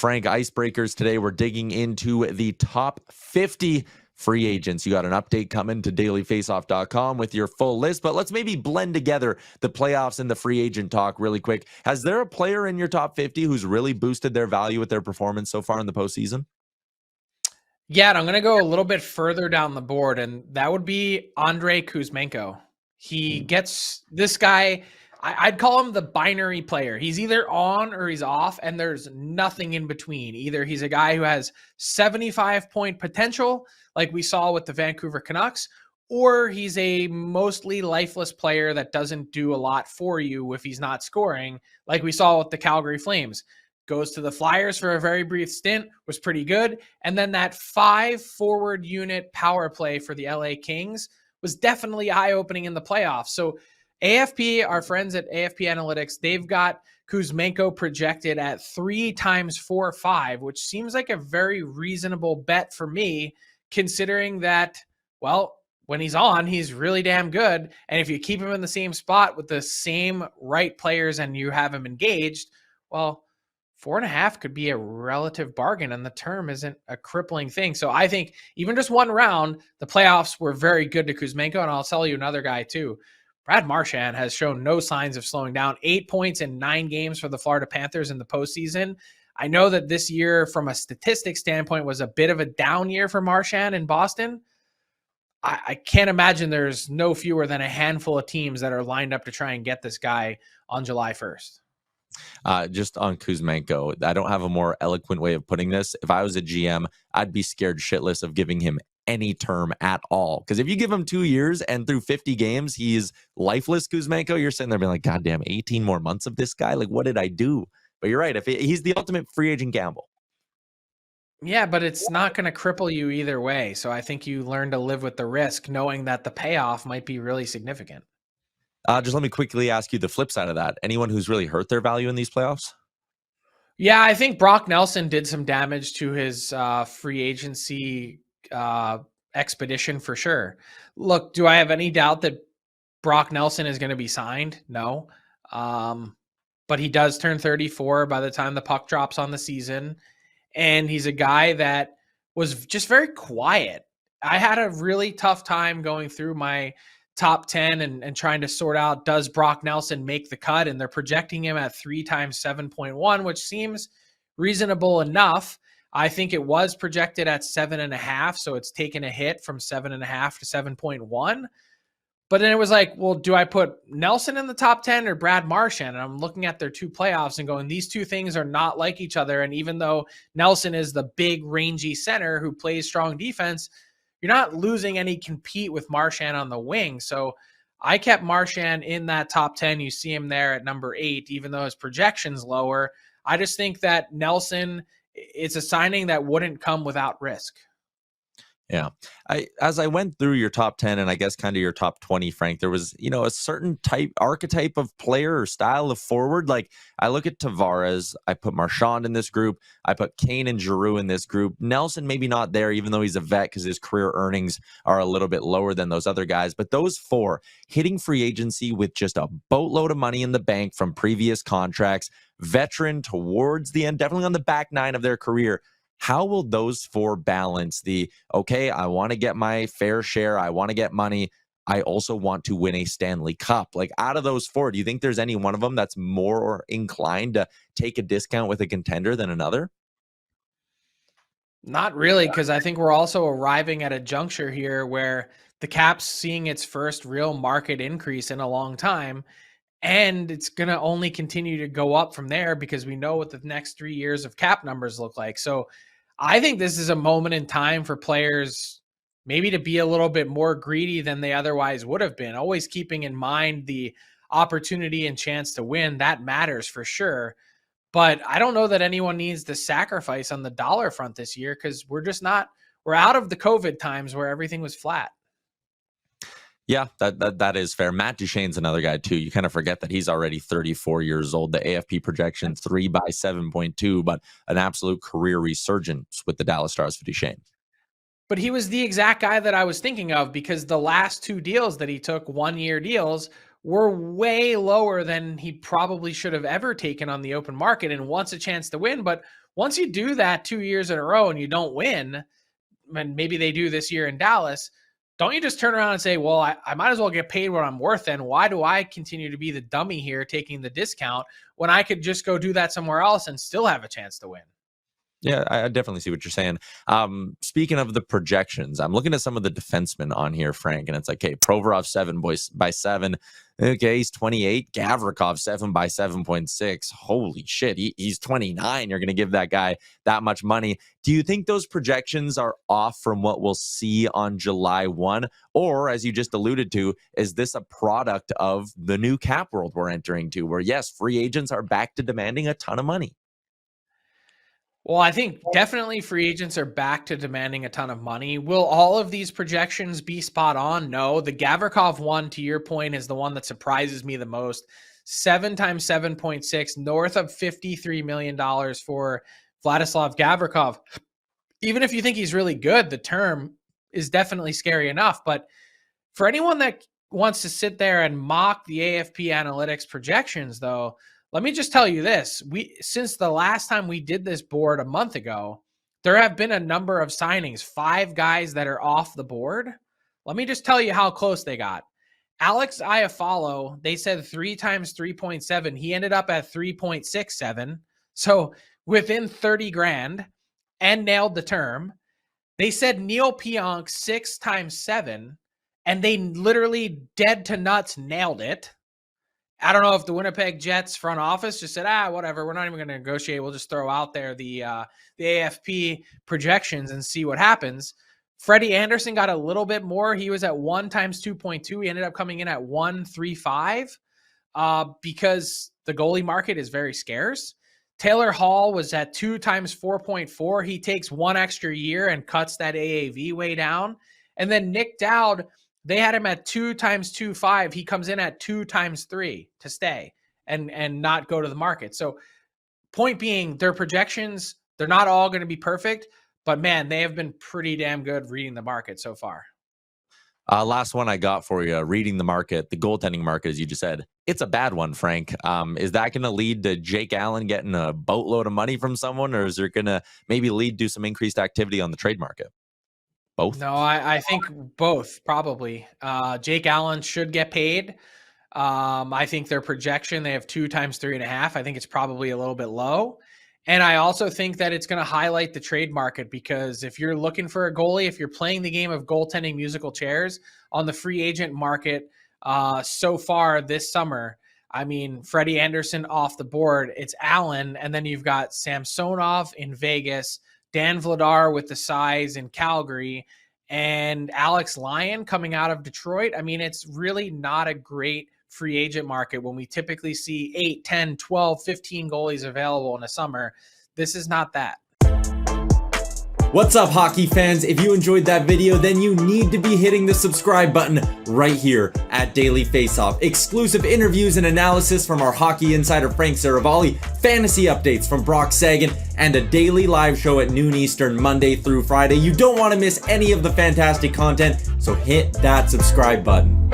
Frank, icebreakers today. We're digging into the top 50 free agents. You got an update coming to dailyfaceoff.com with your full list, but let's maybe blend together the playoffs and the free agent talk really quick. Has there a player in your top 50 who's really boosted their value with their performance so far in the postseason? Yeah, and I'm going to go a little bit further down the board, and that would be Andrei Kuzmenko. He gets this guy, I'd call him the binary player. He's either on or he's off, and there's nothing in between. Either he's a guy who has 75-point potential, like we saw with the Vancouver Canucks, or he's a mostly lifeless player that doesn't do a lot for you if he's not scoring, like we saw with the Calgary Flames. Goes to the Flyers for a very brief stint, was pretty good. And then that 5-forward unit power play for the LA Kings was definitely eye-opening in the playoffs. So AFP, our friends at AFP Analytics, they've got Kuzmenko projected at 3 times 4.5, which seems like a very reasonable bet for me, considering that, well, when he's on, he's really damn good. And if you keep him in the same spot with the same right players and you have him engaged, well, 4.5 could be a relative bargain, and the term isn't a crippling thing. So I think even just one round, the playoffs were very good to Kuzmenko, and I'll tell you another guy too. Brad Marchand has shown no signs of slowing down. 8 points in 9 games for the Florida Panthers in the postseason. I know that this year, from a statistics standpoint, was a bit of a down year for Marchand in Boston. I can't imagine there's no fewer than a handful of teams that are lined up to try and get this guy on July 1st. Just on Kuzmenko, I don't have a more eloquent way of putting this. If I was a GM, I'd be scared shitless of giving him any term at all. Because if you give him 2 years and through 50 games, he's lifeless Kuzmenko, you're sitting there being like, God damn, 18 more months of this guy? Like, what did I do? But you're right. He's the ultimate free agent gamble. Yeah, but it's not going to cripple you either way. So I think you learn to live with the risk, knowing that the payoff might be really significant. Just let me quickly ask you the flip side of that. Anyone who's really hurt their value in these playoffs? Yeah, I think Brock Nelson did some damage to his free agency expedition for sure. Look, do I have any doubt that Brock Nelson is going to be signed? No. But he does turn 34 by the time the puck drops on the season. And he's a guy that was just very quiet. I had a really tough time going through my top 10 and trying to sort out, does Brock Nelson make the cut? And they're projecting him at 3 times 7.1, which seems reasonable enough. I think it was projected at 7.5, so it's taken a hit from 7.5 to 7.1. But then it was like, well, do I put Nelson in the top 10 or Brad Marchand? And I'm looking at their 2 playoffs and going, these 2 things are not like each other. And even though Nelson is the big, rangy center who plays strong defense, you're not losing any compete with Marchand on the wing. So I kept Marchand in that top 10. You see him there at number 8, even though his projection's lower. I just think that Nelson, it's a signing that wouldn't come without risk. Yeah. As I went through your top 10 and I guess kind of your top 20, Frank, there was, a certain archetype of player or style of forward. Like I look at Tavares, I put Marchand in this group. I put Kane and Giroux in this group. Nelson, maybe not there, even though he's a vet because his career earnings are a little bit lower than those other guys. But those 4 hitting free agency with just a boatload of money in the bank from previous contracts, veteran towards the end, definitely on the back 9 of their career. How will those 4 balance the, okay, I want to get my fair share, I want to get money, I also want to win a Stanley Cup? Like out of those 4, do you think there's any one of them that's more inclined to take a discount with a contender than another? Not really, because I think we're also arriving at a juncture here where the Cap's seeing its first real market increase in a long time. And it's going to only continue to go up from there because we know what the next 3 years of cap numbers look like. So I think this is a moment in time for players maybe to be a little bit more greedy than they otherwise would have been, always keeping in mind the opportunity and chance to win. That matters for sure. But I don't know that anyone needs to sacrifice on the dollar front this year because we're out of the COVID times where everything was flat. Yeah, that is fair. Matt Duchene's another guy too. You kind of forget that he's already 34 years old. The AFP projection 3 by 7.2, but an absolute career resurgence with the Dallas Stars for Duchene. But he was the exact guy that I was thinking of because the last 2 deals that he took, 1-year deals, were way lower than he probably should have ever taken on the open market and wants a chance to win, but Once you do that 2 years in a row and you don't win, and maybe they do this year in Dallas, don't you just turn around and say, well, I might as well get paid what I'm worth then. Why do I continue to be the dummy here taking the discount when I could just go do that somewhere else and still have a chance to win? Yeah, I definitely see what you're saying. Speaking of the projections, I'm looking at some of the defensemen on here, Frank, and it's like, hey, Provorov 7 by 7. Okay, he's 28. Gavrikov 7 by 7.6. Holy shit, he's 29. You're going to give that guy that much money. Do you think those projections are off from what we'll see on July 1? Or, as you just alluded to, is this a product of the new cap world we're entering to, where, yes, free agents are back to demanding a ton of money? Well, I think definitely free agents are back to demanding a ton of money. Will all of these projections be spot on? No. The Gavrikov one, to your point, is the one that surprises me the most. 7 times 7.6, north of $53 million for Vladislav Gavrikov. Even if you think he's really good, the term is definitely scary enough. But for anyone that wants to sit there and mock the AFP analytics projections, though, let me just tell you this. Since the last time we did this board a month ago, there have been a number of signings, 5 guys that are off the board. Let me just tell you how close they got. Alex Iafallo, they said 3 times 3.7. He ended up at 3.67. So within 30 grand and nailed the term. They said Neil Pionk 6 times 7, and they literally dead to nuts nailed it. I don't know if the Winnipeg Jets front office just said, whatever, we're not even going to negotiate. We'll just throw out there the AFP projections and see what happens. Freddie Anderson got a little bit more. He was at 1 times 2.2. He ended up coming in at 1.35 because the goalie market is very scarce. Taylor Hall was at 2 times 4.4. He takes 1 extra year and cuts that AAV way down. And then Nick Dowd, they had him at 2 times 2.5. He comes in at 2 times 3 to stay and not go to the market. So point being, their projections, they're not all going to be perfect, but man, they have been pretty damn good reading the market so far. Last one I got for you, reading the market, the goaltending market, as you just said, it's a bad one, Frank. Is that going to lead to Jake Allen getting a boatload of money from someone, or is there going to maybe lead to some increased activity on the trade market? Both? No, I think both, probably. Jake Allen should get paid. I think their projection, they have 2 times 3.5. I think it's probably a little bit low. And I also think that it's going to highlight the trade market, because if you're looking for a goalie, if you're playing the game of goaltending musical chairs on the free agent market so far this summer, I mean, Freddie Anderson off the board, it's Allen, and then you've got Samsonov in Vegas, Dan Vladar with the size in Calgary, and Alex Lyon coming out of Detroit. I mean, it's really not a great free agent market when we typically see 8, 10, 12, 15 goalies available in a summer. This is not that. What's up, hockey fans? If you enjoyed that video, then you need to be hitting the subscribe button right here at Daily Faceoff. Exclusive interviews and analysis from our hockey insider Frank Seravalli, fantasy updates from Brock Sagan, and a daily live show at noon Eastern, Monday through Friday. You don't want to miss any of the fantastic content, so hit that subscribe button.